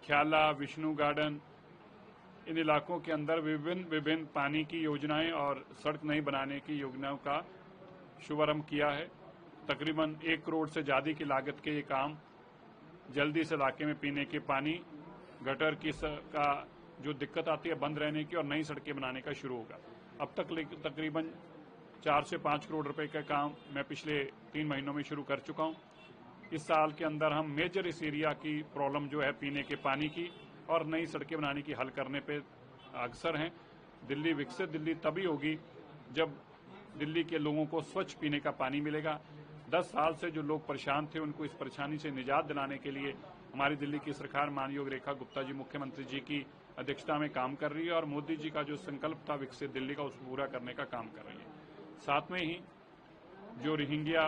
ख्याला, Vishnu garden, इन इलाकों के अंदर विभिन्न पानी की योजनाएं और सड़क नई बनाने की योजनाओं का शुभारंभ किया है। तकरीबन 1 करोड़ से ज्यादा की लागत के ये काम जल्दी से इलाके में पीने के पानी, गटर की का जो दिक्कत आती है बंद रहने की और नई सड़कें बनाने का शुरू होगा। अब तक तकरीबन 4 से 5 करोड़ रुपए का काम मैं पिछले 3 महीनों में शुरू कर चुका हूं। इस साल के अंदर हम मेजर इस एरिया की प्रॉब्लम जो है पीने के पानी की और नई सड़कें बनाने की हल करने पे अग्रसर हैं। दिल्ली विकसित दिल्ली तभी होगी जब दिल्ली के लोगों को स्वच्छ पीने का पानी मिलेगा। 10 साल से जो लोग परेशान थे उनको इस परेशानी से निजात दिलाने के लिए हमारी दिल्ली की सरकार माननीय रेखा गुप्ता जी मुख्यमंत्री जी की अध्यक्षता में काम कर रही है और मोदी जी का जो संकल्प था विकसित दिल्ली का उसको पूरा करने का काम कर रही है। साथ में ही जो रोहिंग्या,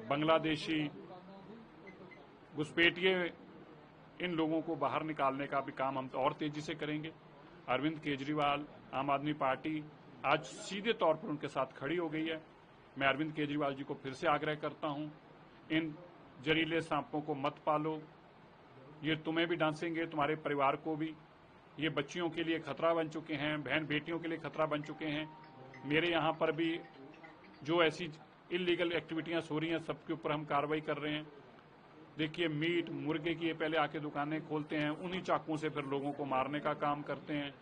बांग्लादेशी, घुसपैठिए, इन लोगों को बाहर निकालने का भी काम हम और तेजी से करेंगे। अरविंद केजरीवाल, आम आदमी पार्टी आज सीधे तौर पर उनके साथ खड़ी हो गई है। मैं अरविंद केजरीवाल जी को फिर से आग्रह करता हूं, इन जहरीले सांपों को मत पालो। ये तुम्हें भी डांसेंगे, तुम्हारे परिवार को भी। ये बच्चियों के लिए खतरा बन चुके हैं, बहन बेटियों के लिए खतरा बन चुके हैं। मेरे यहाँ पर भी जो ऐसी इलीगल एक्टिविटीज हो रही हैं सबके ऊपर हम कार्रवाई कर रहे हैं। देखिए, मीट, मुर्गे की ये पहले आके दुकानें खोलते हैं, उन्हीं चाकुओं से फिर लोगों को मारने का काम करते हैं।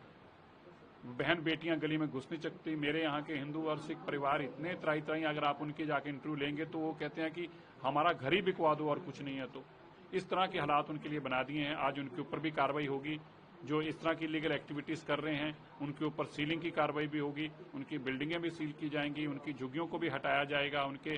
बहन बेटियां गली में घुस नहीं सकती। मेरे यहाँ के हिंदू और सिख परिवार इतने त्राही त्राही, अगर आप उनके जाके इंटरव्यू लेंगे तो वो कहते हैं कि हमारा घर ही बिकवा दो और कुछ नहीं है। तो इस तरह के हालात उनके लिए बना दिए हैं। आज उनके ऊपर भी कार्रवाई होगी। जो इस तरह की लीगल एक्टिविटीज कर रहे हैं उनके ऊपर सीलिंग की कार्रवाई भी होगी, उनकी बिल्डिंगें भी सील की जाएंगी, उनकी झुग्गियों को भी हटाया जाएगा, उनके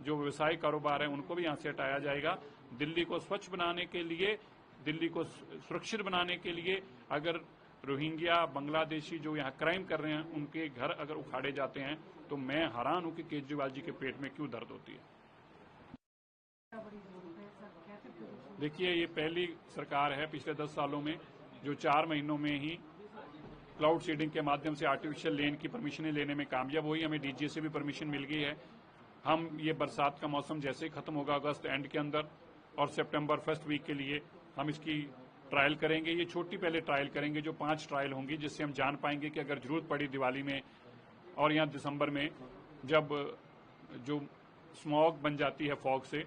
जो व्यवसायिक कारोबार है उनको भी यहाँ से हटाया जाएगा। दिल्ली को स्वच्छ बनाने के लिए, दिल्ली को सुरक्षित बनाने के लिए अगर रोहिंग्या, बांग्लादेशी जो यहाँ क्राइम कर रहे हैं उनके घर अगर उखाड़े जाते हैं तो मैं हैरान हूं कि केजरीवाल जी के पेट में क्यों दर्द होती है। देखिए, ये पहली सरकार है पिछले 10 सालों में जो 4 महीनों में ही क्लाउड सीडिंग के माध्यम से आर्टिफिशियल लेन की परमिशनें लेने में कामयाब हुई। हमें डीजीए से भी परमिशन मिल गई है। हम ये बरसात का मौसम जैसे ही खत्म होगा अगस्त एंड के अंदर और सितंबर फर्स्ट वीक के लिए हम इसकी ट्रायल करेंगे। ये छोटी पहले ट्रायल करेंगे, जो 5 ट्रायल होंगी, जिससे हम जान पाएंगे कि अगर जरूरत पड़ी दिवाली में और यहाँ दिसंबर में जब जो स्मॉग बन जाती है फॉग से,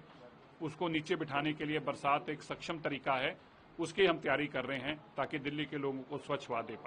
उसको नीचे बिठाने के लिए बरसात एक सक्षम तरीका है। उसकी हम तैयारी कर रहे हैं ताकि दिल्ली के लोगों को स्वच्छ हवा दे पाए।